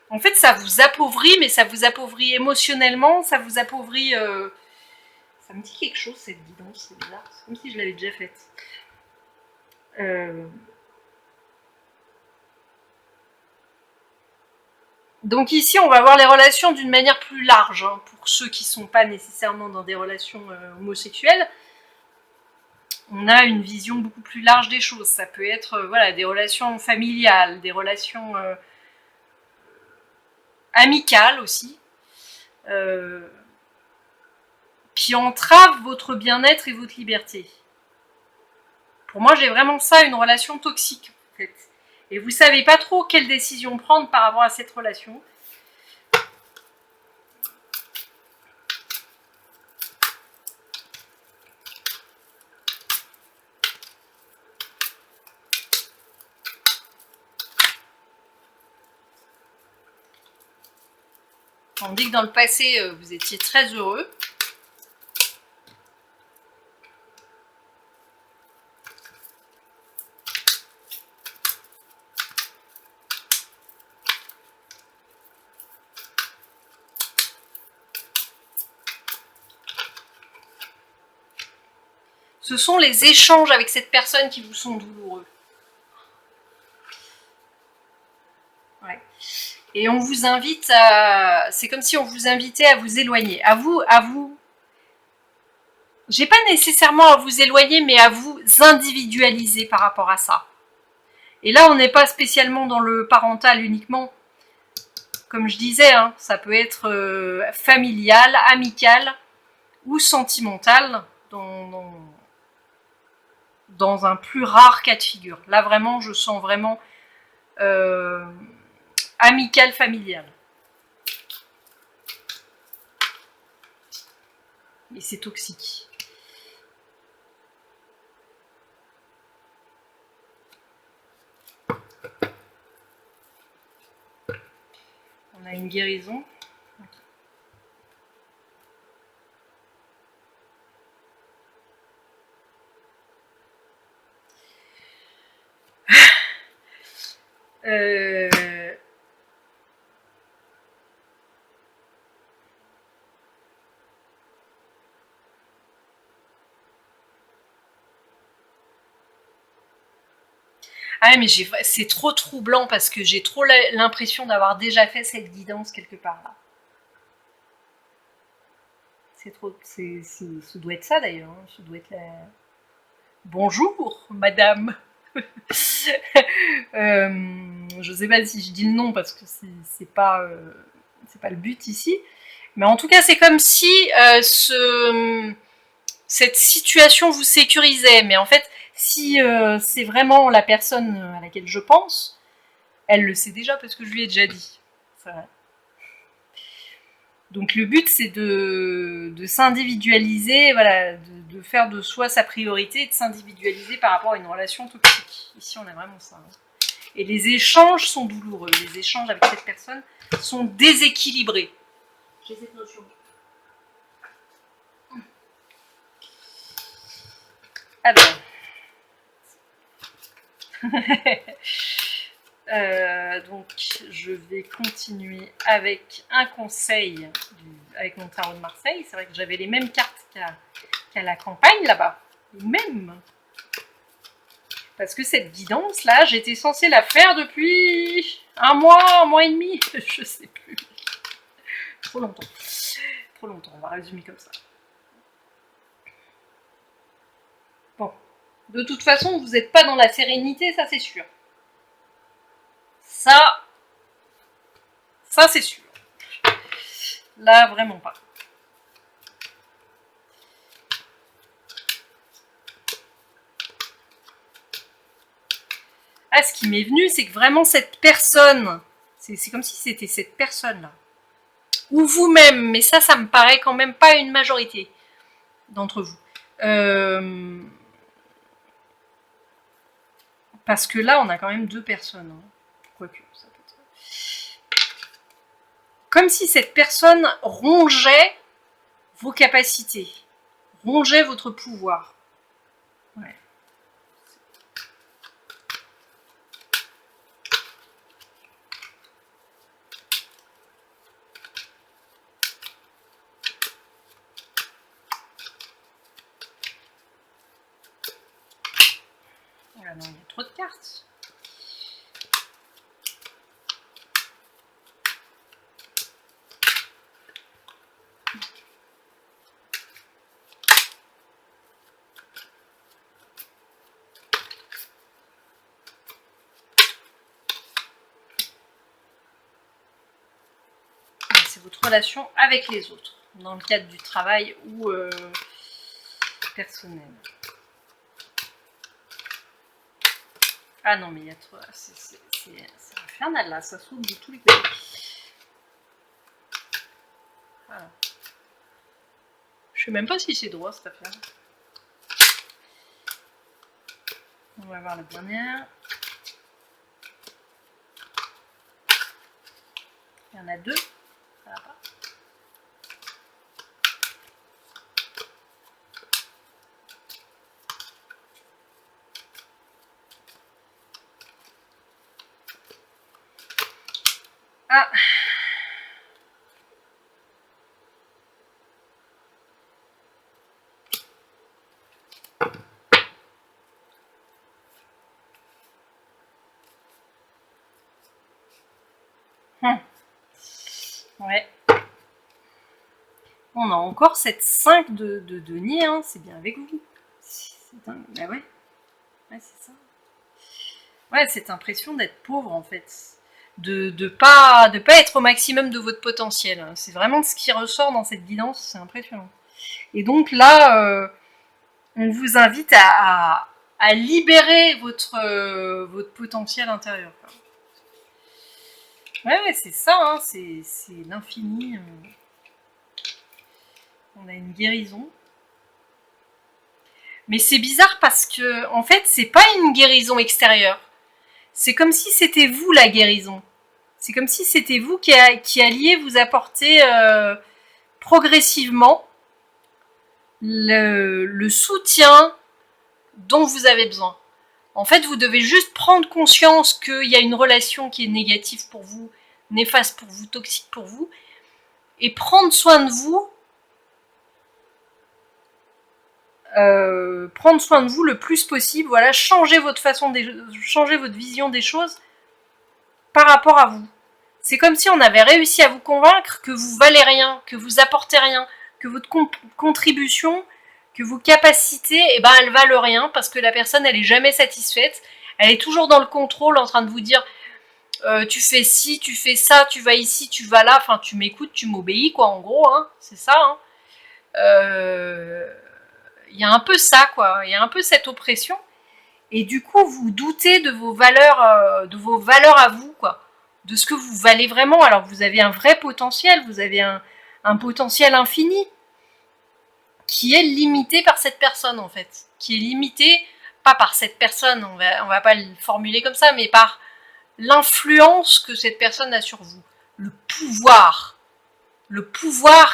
en fait ça vous appauvrit, mais ça vous appauvrit émotionnellement, ça vous appauvrit ça me dit quelque chose cette guidance, c'est bizarre, c'est comme si je l'avais déjà faite. Donc ici, on va voir les relations d'une manière plus large, hein, pour ceux qui ne sont pas nécessairement dans des relations homosexuelles. On a une vision beaucoup plus large des choses. Ça peut être voilà, des relations familiales, des relations amicales aussi, qui entravent votre bien-être et votre liberté. Pour moi, j'ai vraiment ça, une relation toxique, en fait. Et vous savez pas trop quelle décision prendre par rapport à cette relation. On dit que dans le passé, vous étiez très heureux. Ce sont les échanges avec cette personne qui vous sont douloureux. Ouais. Et on vous invite à... C'est comme si on vous invitait à vous éloigner. À vous... J'ai pas nécessairement à vous éloigner, mais à vous individualiser par rapport à ça. Et là, on n'est pas spécialement dans le parental uniquement. Comme je disais, hein, ça peut être familial, amical ou sentimental dans un plus rare cas de figure. Là, vraiment, je sens vraiment amical, familial. Et c'est toxique. On a une guérison. Ah mais c'est trop troublant parce que j'ai trop l'impression d'avoir déjà fait cette guidance quelque part là. C'est trop, ça doit être ça d'ailleurs. Hein. Ça doit être la... Bonjour, madame. Je sais pas si je dis le nom parce que c'est pas le but ici. Mais en tout cas, c'est comme si cette situation vous sécurisait. Mais en fait, si c'est vraiment la personne à laquelle je pense, elle le sait déjà parce que je lui ai déjà dit. C'est vrai. Donc le but c'est de s'individualiser, voilà, de faire de soi sa priorité et de s'individualiser par rapport à une relation toxique. Ici on a vraiment ça. Hein. Et les échanges sont douloureux, les échanges avec cette personne sont déséquilibrés. J'ai cette notion. Alors, donc je vais continuer avec un conseil avec mon tarot de Marseille. C'est vrai que j'avais les mêmes cartes qu'à la campagne là-bas. Les mêmes. Parce que cette guidance là, j'étais censée la faire depuis un mois et demi. Je sais plus. Trop longtemps. Trop longtemps, on va résumer comme ça. Bon. De toute façon, vous n'êtes pas dans la sérénité, ça c'est sûr. Ça c'est sûr. Là, vraiment pas. Ah, ce qui m'est venu, c'est que vraiment cette personne, c'est comme si c'était cette personne-là. Ou vous-même, mais ça me paraît quand même pas une majorité d'entre vous. Parce que là, on a quand même 2 personnes. Hein. Quoique, ça peut être... Comme si cette personne rongeait vos capacités, rongeait votre pouvoir. Ouais. Ah non, il y a trop de cartes. C'est votre relation avec les autres, dans le cadre du travail ou personnel. Ah non, mais il y a trop... C'est infernal là, ça s'ouvre de tous les côtés. Voilà. Je sais même pas si c'est droit cette affaire. On va voir la dernière. Il y en a 2. Ça va pas. Ah. Ouais. On a encore cette 5 de denier, hein. C'est bien avec vous. Bah ouais. Ouais, c'est ça. Ouais, cette impression d'être pauvre en fait. De pas être au maximum de votre potentiel. C'est vraiment ce qui ressort dans cette guidance, c'est impressionnant. Et donc là, on vous invite à libérer votre potentiel intérieur. Ouais, c'est ça, hein, c'est l'infini. On a une guérison. Mais c'est bizarre parce que, en fait, c'est pas une guérison extérieure. C'est comme si c'était vous la guérison. C'est comme si c'était vous qui alliez vous apporter progressivement le soutien dont vous avez besoin. En fait, vous devez juste prendre conscience qu'il y a une relation qui est négative pour vous, néfaste pour vous, toxique pour vous, et prendre soin de vous, le plus possible. Voilà, changer votre vision des choses par rapport à vous. C'est comme si on avait réussi à vous convaincre que vous valez rien, que vous apportez rien, que votre contribution, que vos capacités, eh ben, elles valent rien parce que la personne, elle est jamais satisfaite. Elle est toujours dans le contrôle, en train de vous dire tu fais ci, tu fais ça, tu vas ici, tu vas là. Enfin, tu m'écoutes, tu m'obéis, quoi, en gros. Hein, c'est ça. Hein. Y a un peu ça, quoi. Il y a un peu cette oppression. Et du coup, vous doutez de vos valeurs à vous, quoi. De ce que vous valez vraiment. Alors, vous avez un vrai potentiel. Vous avez un potentiel infini qui est limité par cette personne, en fait. Qui est limité, pas par cette personne, on va pas le formuler comme ça, mais par l'influence que cette personne a sur vous. Le pouvoir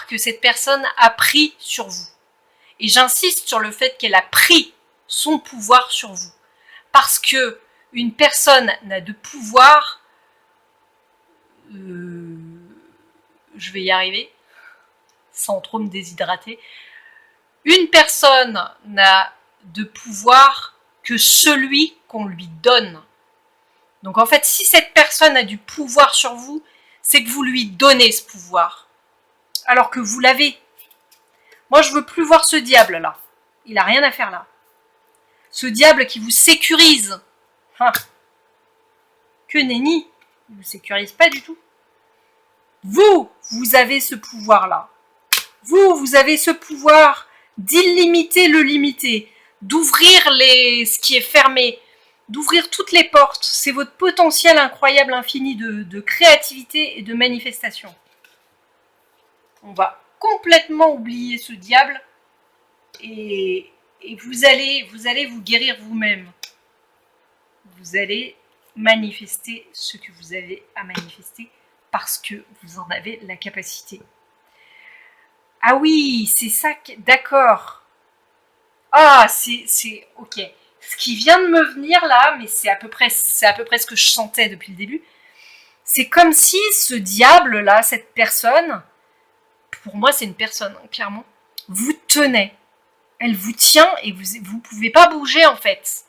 que cette personne a pris sur vous. Et j'insiste sur le fait qu'elle a pris son pouvoir sur vous. Parce que une personne n'a de pouvoir, je vais y arriver, sans trop me déshydrater, une personne n'a de pouvoir que celui qu'on lui donne. Donc en fait, si cette personne a du pouvoir sur vous, c'est que vous lui donnez ce pouvoir. Alors que vous l'avez. Moi, je veux plus voir ce diable-là. Il a rien à faire là. Ce diable qui vous sécurise. Ah. Que nenni. Il ne vous sécurise pas du tout. Vous avez ce pouvoir-là. Vous avez ce pouvoir d'illimiter le limité, d'ouvrir ce qui est fermé, d'ouvrir toutes les portes. C'est votre potentiel incroyable infini de créativité et de manifestation. On va complètement oublier ce diable et vous allez vous guérir vous-même. Vous allez manifester ce que vous avez à manifester parce que vous en avez la capacité. Ah oui, c'est ça, d'accord. Ah, c'est ok. Ce qui vient de me venir là, mais c'est à peu près ce que je sentais depuis le début. C'est comme si ce diable là, cette personne, pour moi c'est une personne, clairement, vous tenait. Elle vous tient et vous pouvez pas bouger en fait.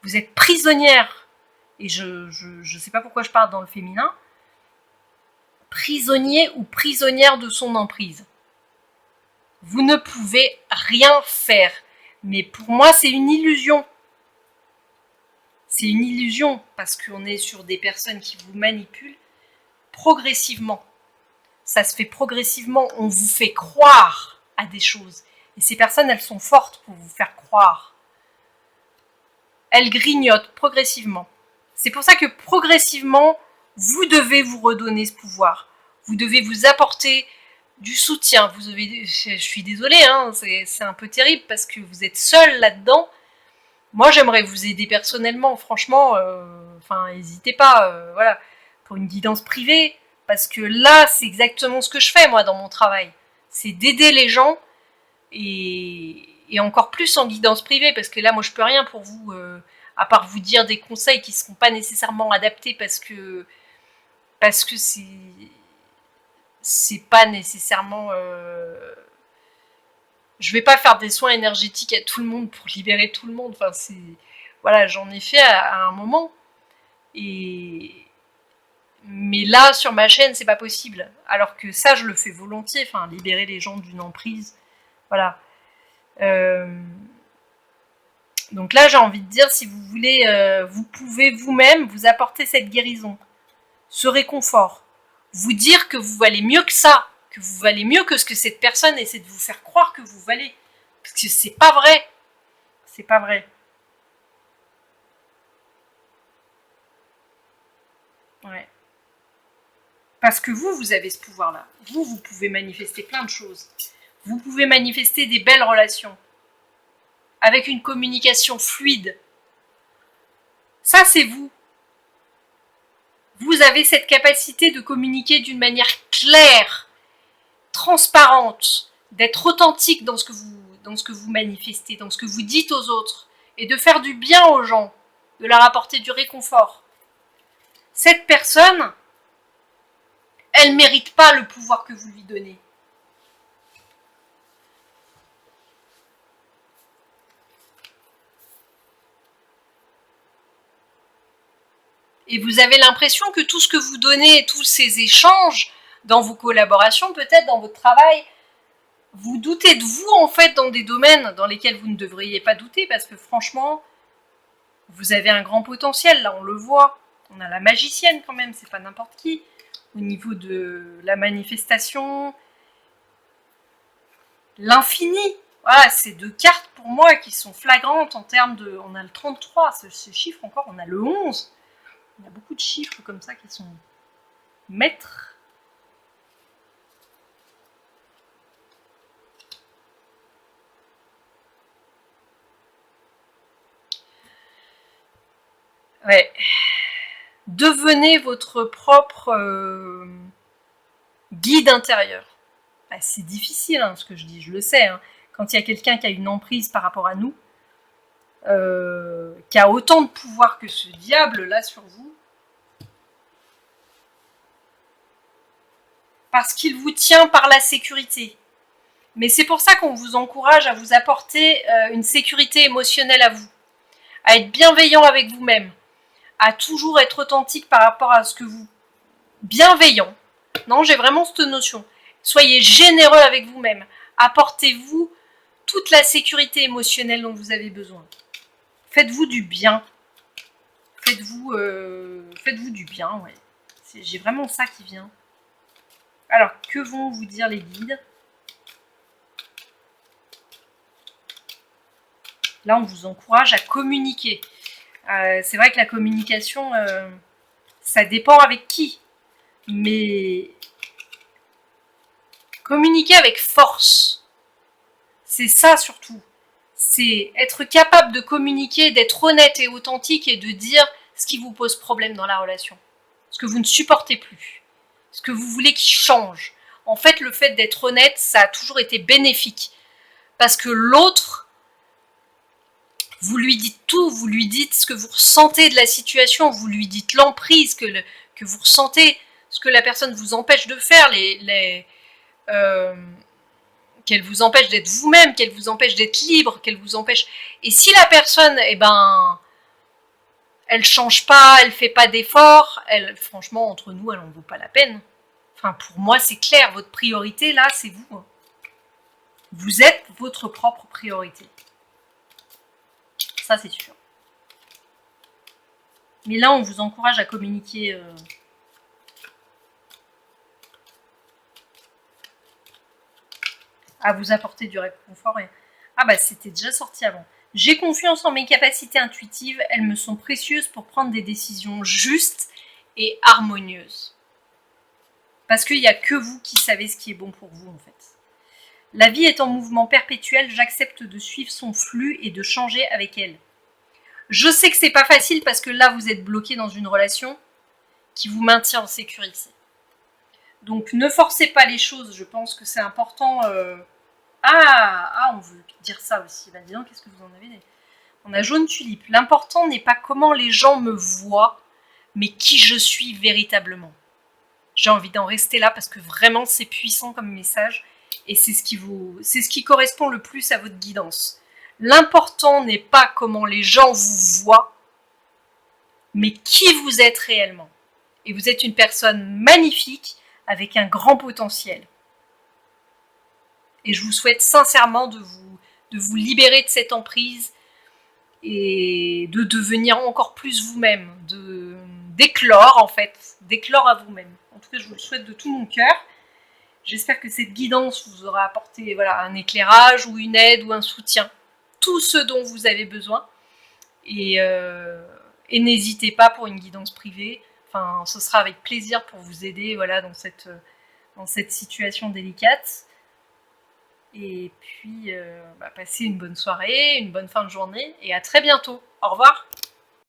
Vous êtes prisonnière. Et je sais pas pourquoi je parle dans le féminin. Prisonnier ou prisonnière de son emprise. Vous ne pouvez rien faire. Mais pour moi, c'est une illusion. C'est une illusion parce qu'on est sur des personnes qui vous manipulent progressivement. Ça se fait progressivement. On vous fait croire à des choses. Et ces personnes, elles sont fortes pour vous faire croire. Elles grignotent progressivement. C'est pour ça que progressivement, vous devez vous redonner ce pouvoir. Vous devez vous apporter du soutien. Je suis désolée, hein, c'est un peu terrible parce que vous êtes seul là-dedans. Moi, j'aimerais vous aider personnellement, franchement. N'hésitez pas, voilà, pour une guidance privée, parce que là, c'est exactement ce que je fais moi dans mon travail. C'est d'aider les gens et encore plus en guidance privée, parce que là, moi, je peux rien pour vous, à part vous dire des conseils qui ne seront pas nécessairement adaptés parce que c'est pas nécessairement. Je vais pas faire des soins énergétiques à tout le monde pour libérer tout le monde. Enfin, voilà, j'en ai fait à un moment. Mais là, sur ma chaîne, c'est pas possible. Alors que ça, je le fais volontiers. Enfin, libérer les gens d'une emprise. Voilà. Donc là, j'ai envie de dire, si vous voulez, vous pouvez vous-même vous apporter cette guérison, ce réconfort, vous dire que vous valez mieux que ça, que vous valez mieux que ce que cette personne essaie de vous faire croire que vous valez. Parce que c'est pas vrai. C'est pas vrai. Ouais. Parce que vous avez ce pouvoir-là. Vous pouvez manifester plein de choses. Vous pouvez manifester des belles relations. Avec une communication fluide. Ça, c'est vous. Vous avez cette capacité de communiquer d'une manière claire, transparente, d'être authentique dans ce que vous manifestez, dans ce que vous dites aux autres, et de faire du bien aux gens, de leur apporter du réconfort. Cette personne, elle ne mérite pas le pouvoir que vous lui donnez. Et vous avez l'impression que tout ce que vous donnez, tous ces échanges dans vos collaborations, peut-être dans votre travail, vous doutez de vous en fait dans des domaines dans lesquels vous ne devriez pas douter parce que franchement, vous avez un grand potentiel, là on le voit. On a la magicienne quand même, c'est pas n'importe qui. Au niveau de la manifestation, l'infini. Voilà, c'est deux cartes pour moi qui sont flagrantes en termes de... On a le 33, ce chiffre encore, on a le 11. Il y a beaucoup de chiffres comme ça qui sont maîtres. Ouais. Devenez votre propre guide intérieur. Bah, c'est difficile, hein, ce que je dis, je le sais. Hein. Quand il y a quelqu'un qui a une emprise par rapport à nous, qui a autant de pouvoir que ce diable là sur vous, parce qu'il vous tient par la sécurité. Mais c'est pour ça qu'on vous encourage à vous apporter une sécurité émotionnelle à vous, à être bienveillant avec vous-même, à toujours être authentique par rapport à ce que vous... Bienveillant. Non, j'ai vraiment cette notion. Soyez généreux avec vous-même. Apportez-vous toute la sécurité émotionnelle dont vous avez besoin. Faites-vous du bien. Faites-vous du bien, ouais. J'ai vraiment ça qui vient. Alors, que vont vous dire les guides? Là, on vous encourage à communiquer. C'est vrai que la communication, ça dépend avec qui. Mais communiquer avec force, c'est ça surtout. C'est être capable de communiquer, d'être honnête et authentique et de dire ce qui vous pose problème dans la relation. Ce que vous ne supportez plus. Ce que vous voulez qu'il change. En fait, le fait d'être honnête, ça a toujours été bénéfique. Parce que l'autre, vous lui dites tout, vous lui dites ce que vous ressentez de la situation, vous lui dites l'emprise que vous ressentez, ce que la personne vous empêche de faire, qu'elle vous empêche d'être vous-même, qu'elle vous empêche d'être libre, qu'elle vous empêche... Et si la personne, eh ben, elle change pas, elle fait pas d'efforts, franchement, entre nous, elle en vaut pas la peine. Enfin, pour moi, c'est clair, votre priorité, là, c'est vous. Vous êtes votre propre priorité. Ça, c'est sûr. Mais là, on vous encourage à communiquer... à vous apporter du réconfort. Ah bah, c'était déjà sorti avant. J'ai confiance en mes capacités intuitives. Elles me sont précieuses pour prendre des décisions justes et harmonieuses. Parce qu'il n'y a que vous qui savez ce qui est bon pour vous, en fait. La vie est en mouvement perpétuel. J'accepte de suivre son flux et de changer avec elle. Je sais que c'est pas facile parce que là, vous êtes bloqué dans une relation qui vous maintient en sécurité. Donc, ne forcez pas les choses. Je pense que c'est important... on veut dire ça aussi. Bah, dis donc, qu'est-ce que vous en avez dit? On a jaune tulipe. L'important n'est pas comment les gens me voient, mais qui je suis véritablement. J'ai envie d'en rester là parce que vraiment, c'est puissant comme message. Et c'est ce qui correspond le plus à votre guidance. L'important n'est pas comment les gens vous voient, mais qui vous êtes réellement. Et vous êtes une personne magnifique avec un grand potentiel. Et je vous souhaite sincèrement de vous libérer de cette emprise et de devenir encore plus vous-même, d'éclore en fait, d'éclore à vous-même. En tout cas, je vous le souhaite de tout mon cœur. J'espère que cette guidance vous aura apporté un éclairage ou une aide ou un soutien. Tout ce dont vous avez besoin. Et n'hésitez pas pour une guidance privée. Enfin, ce sera avec plaisir pour vous aider dans cette situation délicate. Et puis, passez une bonne soirée, une bonne fin de journée et à très bientôt. Au revoir.